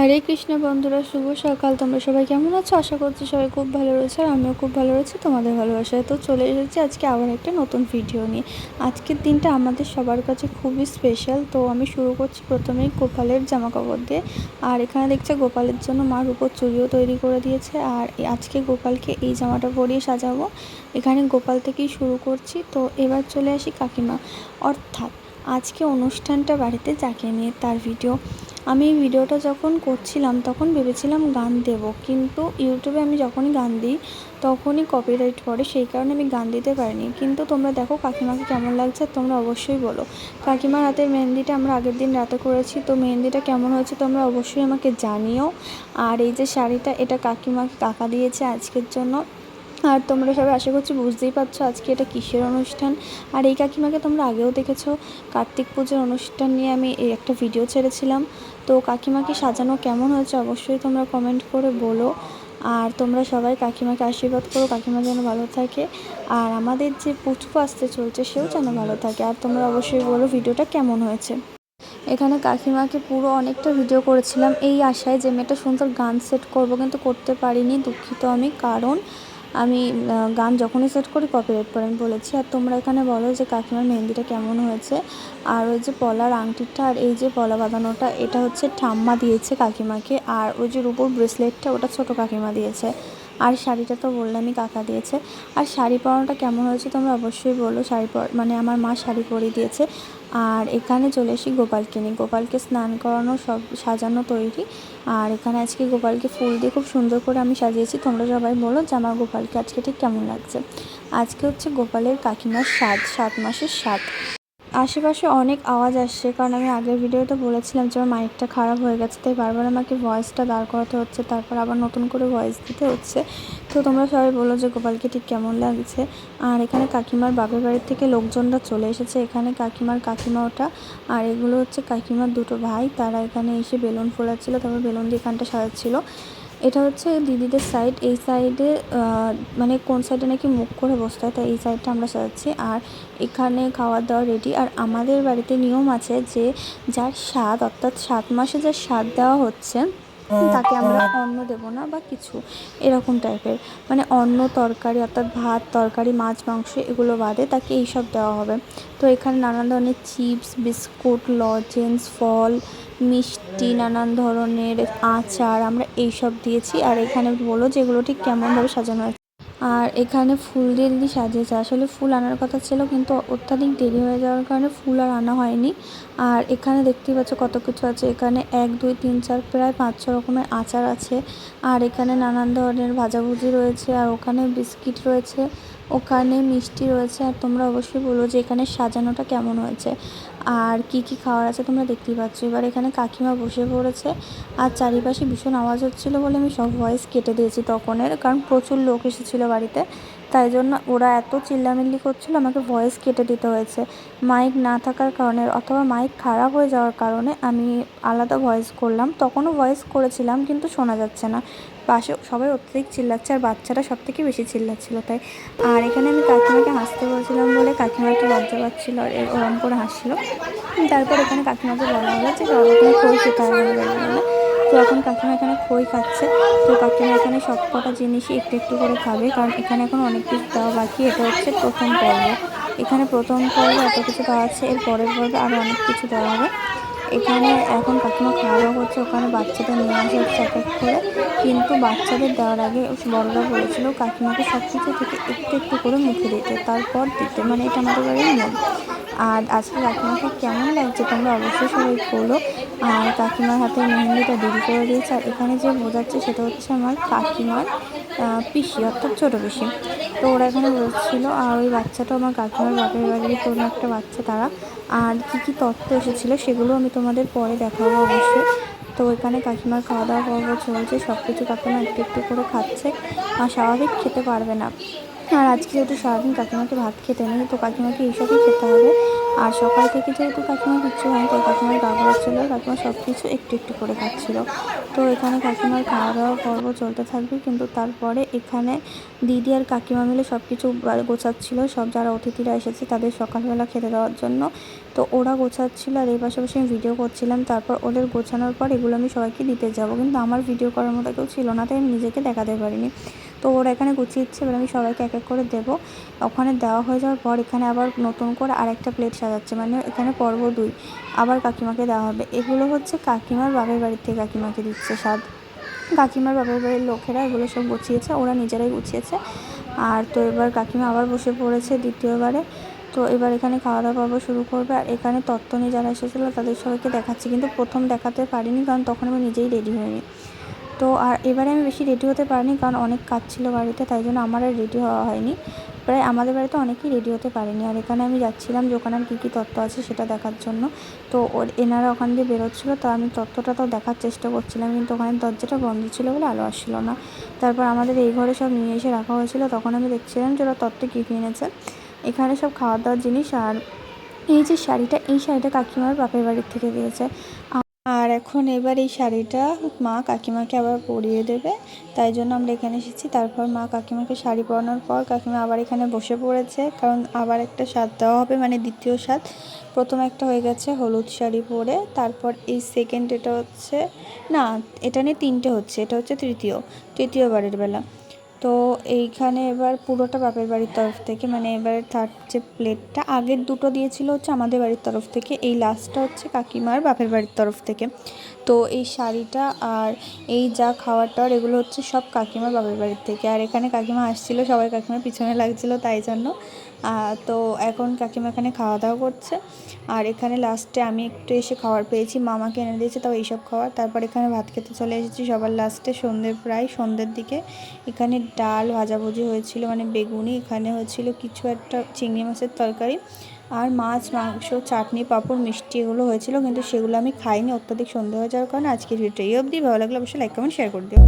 হরে কৃষ্ণ বন্ধুরা, শুভ সকাল। তোমরা সবাই কেমন আছো? আশা করছি সবাই খুব ভালো রয়েছে, আর আমিও খুব ভালো রয়েছি তোমাদের ভালোবাসায়। তো চলে এসেছি আজকে আবার একটা নতুন ভিডিও নিয়ে। আজকের দিনটা আমাদের সবার কাছে খুবই স্পেশাল। তো আমি শুরু করছি প্রথমেই গোপালের জামা কাপড় দিয়ে। আর এখানে দেখছে গোপালের জন্য মার উপর চুড়িও তৈরি করে দিয়েছে, আর আজকে গোপালকে এই জামাটা পরিয়ে সাজাবো। এখানে গোপাল থেকেই শুরু করছি। তো এবার চলে আসি কাকিমা, অর্থাৎ আজকে অনুষ্ঠানটা বাড়িতে যাকে নিয়ে তার ভিডিও। আমি এই ভিডিওটা যখন করছিলাম তখন ভেবেছিলাম গান দেব, কিন্তু ইউটিউবে আমি যখনই গান দিই তখনই কপিরাইট পড়ে, সেই কারণে আমি গান দিতে পারিনি। কিন্তু তোমরা দেখো কাকিমাকে কেমন লাগছে, তোমরা অবশ্যই বলো। কাকিমার হাতের মেহেন্দিটা আমরা আগের দিন রাতে করেছি, তো মেহেন্দিটা কেমন হয়েছে তোমরা অবশ্যই আমাকে জানিও। আর এই যে শাড়িটা, এটা কাকিমাকে কাকা দিয়েছে আজকের জন্য। আর তোমরা সবাই আশা করছি বুঝতেই পারছো আজকে এটা কিসের অনুষ্ঠান। আর এই কাকিমাকে তোমরা আগেও দেখেছো, কার্তিক পুজোর অনুষ্ঠান নিয়ে আমি এই একটা ভিডিও ছেড়েছিলাম। তো কাকিমাকে সাজানো কেমন হয়েছে অবশ্যই তোমরা কমেন্ট করে বলো। আর তোমরা সবাই কাকিমাকে আশীর্বাদ করো, কাকিমা যেন ভালো থাকে। আর আমাদের যে পুচকু আসতে চলছে সেও যেন ভালো থাকে। আর তোমরা অবশ্যই বলো ভিডিওটা কেমন হয়েছে। এখানে কাকিমাকে পুরো অনেকটা ভিডিও করেছিলাম এই আশায় যে আমি একটা সুন্দর গান সেট করব, কিন্তু করতে পারিনি, দুঃখিত আমি। কারণ আমি গান যখনই সেট করি কপিরাইট পড়ে, আমি বলেছি। আর তোমরা এখানে বলো যে কাকিমার মেহেন্দিটা কেমন হয়েছে। আর ওই যে পলার আংটিটা আর এই যে পলা বাঁধানোটা, এটা হচ্ছে ঠাম্মা দিয়েছে কাকিমাকে। আর ওই যে রূপোর ব্রেসলেটটা, ওটা ছোটো কাকিমা দিয়েছে। আর শাড়িটা তো বললামই কাকা দিয়েছে। আর শাড়ি পরানোটা কেমন হয়েছে তোমরা অবশ্যই বলো। শাড়ি মানে আমার মা শাড়ি পরিয়ে দিয়েছে। আর এখানে চলে আসি গোপালকে নিয়ে। গোপালকে স্নান করানো, সব সাজানো তৈরি। আর এখানে আজকে গোপালকে ফুল দিয়ে খুব সুন্দর করে আমি সাজিয়েছি। তোমরা সবাই বলো যে আমার গোপালকে আজকে ঠিক কেমন লাগছে। আজকে হচ্ছে গোপালের কাকিমার 7 মাসের 7। আশেপাশে অনেক আওয়াজ আসছে, কারণ আমি আগের ভিডিওতে বলেছিলাম যে আমার মাইকটা খারাপ হয়ে গেছে, তাই বারবার আমাকে ভয়েসটা দাঁড় করাতে হচ্ছে, তারপর আবার নতুন করে ভয়েস দিতে হচ্ছে। তো তোমরা সবাই বলো যে গোপালকে ঠিক কেমন লাগছে। আর এখানে কাকিমার বাপের বাড়ির থেকে লোকজনরা চলে এসেছে। এখানে কাকিমার কাকিমা ওটা। আর এগুলো হচ্ছে কাকিমার দুটো ভাই, তারা এখানে এসে বেলুন ফোলাচ্ছিলো, তারপর বেলুন দিয়ে এখানটা সাজাচ্ছিলো। এটা হচ্ছে দিদিদের সাইড। এই সাইডে মানে কোন সাইডে নাকি মুখ করে বসতে হয়, তাই এই সাইডটা আমরা সাজাচ্ছি। আর এখানে খাওয়া দাওয়া রেডি। আর আমাদের বাড়িতে নিয়ম আছে যে যার স্বাদ, অর্থাৎ 7 মাসে যার স্বাদ দেওয়া হচ্ছে তাকে আমরা অন্ন দেবো না বা কিছু এরকম টাইপের, মানে অন্ন তরকারি অর্থাৎ ভাত তরকারি মাছ মাংস এগুলো বাদে তাকে এইসব দেওয়া হবে। তো এখানে নানান ধরনের চিপস, বিস্কুট, লজেন্স, ফল, মিষ্টি, নানান ধরনের আচার আমরা এইসব দিয়েছি। আর এখানে বলো যে এগুলো ঠিক কেমনভাবে সাজানো হয়েছে। আর এখানে ফুল দিয়ে দিদি সাজিয়েছে। আসলে ফুল আনার কথা ছিল, কিন্তু অত্যাধিক দেরি হয়ে যাওয়ার কারণে ফুল আর আনা হয়নি। আর এখানে দেখতেই পাচ্ছ কত কিছু আছে। এখানে 1 2 3 4 প্রায় 5-6 রকমের আচার আছে। আর এখানে নানান ধরনের ভাজাভুজি রয়েছে, আর ওখানে বিস্কিট রয়েছে, ওখানে মিষ্টি রয়েছে। আর তোমরা অবশ্যই বলো যে এখানে সাজানোটা কেমন হয়েছে আর কি কি খাওয়ার আছে তোমরা দেখতেই পাচ্ছ। এবার এখানে কাকিমা বসে পড়েছে। আর চারিপাশে ভীষণ আওয়াজ হচ্ছিলো বলে আমি সব ভয়েস কেটে দিয়েছি তখনের, কারণ প্রচুর লোক এসেছিলো বাড়িতে, তাই জন্য ওরা এত চিল্লামিল্লি করছিলো আমাকে ভয়েস কেটে দিতে হয়েছে। মাইক না থাকার কারণে অথবা মাইক খারাপ হয়ে যাওয়ার কারণে আমি আলাদা ভয়েস করলাম। তখনও ভয়েস করেছিলাম কিন্তু শোনা যাচ্ছে না, পাশে সবাই অত্যধিক চিল্লাচ্ছে, আর বাচ্চারা সব থেকে বেশি চিল্লাচ্ছিলো তাই। আর এখানে আমি কাকিমাকে হাসতে বলছিলাম বলে কাকিমা একটু লজ্জা পাচ্ছিলো, আর ওরম করে হাসছিলো। তারপর এখানে কাকিমাকে বলা হলো যে সব এখানে খই খেতে হবে বলে। তো এখন কাকিমা এখানে খই খাচ্ছে। তো কাকিমা এখানে সব কটা জিনিসই একটু একটু করে খাবে, কারণ এখানে এখন অনেক কিছু দেওয়া বাকি। এটা হচ্ছে প্রথম পর্ব। এখানে প্রথম পর্বে এত কিছু দেওয়া আছে, এর পরের পর্বে আরও অনেক কিছু দেওয়া হবে। এখানে এখন কাকিমা খাওয়া দাওয়া করছে, ওখানে বাচ্চাদের নিয়ে আসা হচ্ছে এক এক করে। কিন্তু বাচ্চাদের দেওয়ার আগে বড়রা বলেছিল কাকিমাকে সব কিছু থেকে একটু একটু করে মুখে দিতে, তারপর দিতে, মানে এটা আমাদের বাড়ির নিয়ম। আর আজকে কাকিমাকে কেমন লাগছে তোমরা অবশ্যই সবাই বলো। আর কাকিমার হাতে মেহেন্দিটা দিদি করে দিয়েছে। আর এখানে যে বোঝাচ্ছে সেটা হচ্ছে আমার কাকিমার পিসি, অর্থাৎ ছোটো পিসি। তো ওরা এখানে বসছিলো। আর ওই বাচ্চাটা আমার কাকিমার বাপের বাড়ির কোনো একটা বাচ্চা তারা। আর কী কী তত্ত্ব এসেছিলো সেগুলো আমি তোমাদের পরে দেখাবো অবশ্যই। তো এখানে কাকিমার খাওয়া দাওয়া পর্ব চলছে, সব কিছু কাকিমা একটু একটু করে খাচ্ছে। আর স্বাভাবিক খেতে পারবে না। আর আজকে যেহেতু সারাদিন কাকিমাকে ভাত খেতে নেই, তো কাকিমাকে এইসবই খেতে হবে। আর সকাল থেকে যেহেতু কাকিমা কিচ্ছু হয়নি, তাই কাকিমার গা ঘোরাচ্ছিলো, কাকিমা সব কিছু একটু একটু করে খাচ্ছিলো। তো এখানে কাকিমার খাওয়া দাওয়া পর্ব চলতে থাকবে, কিন্তু তারপরে এখানে দিদি আর কাকিমা মিলে সব কিছু গোছাচ্ছিলো, সব যারা অতিথিরা এসেছে তাদের সকালবেলা খেতে দেওয়ার জন্য। তো ওরা গোছাচ্ছিলো আর এই পাশাপাশি আমি ভিডিও করছিলাম। তারপর ওদের গোছানোর পর এগুলো আমি সবাইকে দিতে যাব, কিন্তু আমার ভিডিও করার মতো কেউ ছিল না, তাই আমি নিজেকে দেখাতে পারিনি। তো ওরা এখানে গুছিয়েছে, এবার আমি সবাইকে এক এক করে দেবো। ওখানে দেওয়া হয়ে যাওয়ার পর এখানে আবার নতুন করে আরেকটা প্লেট সাজাচ্ছে, মানে এখানে পর্ব 2 আবার কাকিমাকে দেওয়া হবে। এগুলো হচ্ছে কাকিমার বাপের বাড়ির থেকে কাকিমাকে দিচ্ছে স্বাদ। কাকিমার বাপের বাড়ির লোকেরা এগুলো সব গুছিয়েছে, ওরা নিজেরাই গুছিয়েছে। আর তো এবার কাকিমা আবার বসে পড়েছে দ্বিতীয়বারে। তো এবার এখানে খাওয়া দাওয়া পর্ব শুরু করবে। আর এখানে তত্ত্বনি যারা এসেছিলো তাদের সবাইকে দেখাচ্ছি, কিন্তু প্রথম দেখাতে পারিনি কারণ তখন আমি নিজেই রেডি হইনি। তো আর এবারে আমি বেশি রেডি হতে পারিনি, কারণ অনেক কাজ ছিল বাড়িতে, তাই জন্য আমার আর রেডি হওয়া হয়নি। প্রায় আমাদের বাড়িতে অনেকেই রেডি হতে পারেনি। আর এখানে আমি যাচ্ছিলাম যে ওখানে আর কী কী তত্ত্ব আছে সেটা দেখার জন্য। তো এনারা ওখান দিয়ে বেরোচ্ছিলো, তো আমি তত্ত্বটা তো দেখার চেষ্টা করছিলাম, কিন্তু ওখানে দরজাটা বন্ধ ছিল বলে আলো আসছিলো না। তারপর আমাদের এই ঘরে সব নিয়ে এসে রাখা হয়েছিল, তখন আমি দেখছিলাম যে ওরা তত্ত্বে কী কী এনেছে। এখানে সব খাওয়া দাওয়ার জিনিস। আর এই যে শাড়িটা, এই শাড়িটা কাকিমার বাপের বাড়ির থেকে দিয়েছে। আর এখন এবার এই শাড়িটা মা কাকিমাকে আবার পরিয়ে দেবে, তাই জন্য আমরা এখানে এসেছি। তারপর মা কাকিমাকে শাড়ি পরানোর পর কাকিমা আবার এখানে বসে পড়েছে, কারণ আবার একটা স্বাদ দেওয়া হবে, মানে দ্বিতীয় স্বাদ। প্রথম একটা হয়ে গেছে হলুদ শাড়ি পরে, তারপর এই সেকেন্ড, এটা হচ্ছে না, এটা নিয়ে 3টে হচ্ছে, এটা হচ্ছে তৃতীয়বারের বেলা। তো এইখানে এবার পুরোটা বাপের বাড়ির তরফ থেকে, মানে এবার থার্ড যে প্লেটটা, আগের দুটো দিয়েছিল হচ্ছে আমাদের বাড়ির তরফ থেকে, এই লাস্টটা হচ্ছে কাকিমার বাপের বাড়ির তরফ থেকে। তো এই শাড়িটা আর এই যা খাওয়ার এগুলো হচ্ছে সব কাকিমার বাপের বাড়ির থেকে। আর এখানে কাকিমা আসছিলো, সবাই কাকিমার পিছনে লাগছিলো, তাই জন্য। তো এখন কাকিমা এখানে খাওয়া দাওয়া করছে। আর এখানে লাস্টে আমি একটু এসে খাবার পেয়েছি, মামাকে এনে দিয়েছে তাও এইসব খাবার। তারপর এখানে ভাত খেতে চলে এসেছি সবার লাস্টে, প্রায় সন্ধ্যের দিকে। এখানে ডাল ভাজাভুজি হয়েছিল, মানে বেগুনি, এখানে হয়েছিল কিছু একটা চিংড়ি মাছের তরকারি, আর মাছ, মাংস, চাটনি, পাঁপড়, মিষ্টি এগুলো হয়েছিল, কিন্তু সেগুলো আমি খাইনি, অত্যাধিক সন্ধ্যা হয়ে যাওয়ার কারণে। আজকের ভিডিওটা এই অবধি। ভালো লাগলে অবশ্যই লাইক কমেন্ট শেয়ার করে দিও।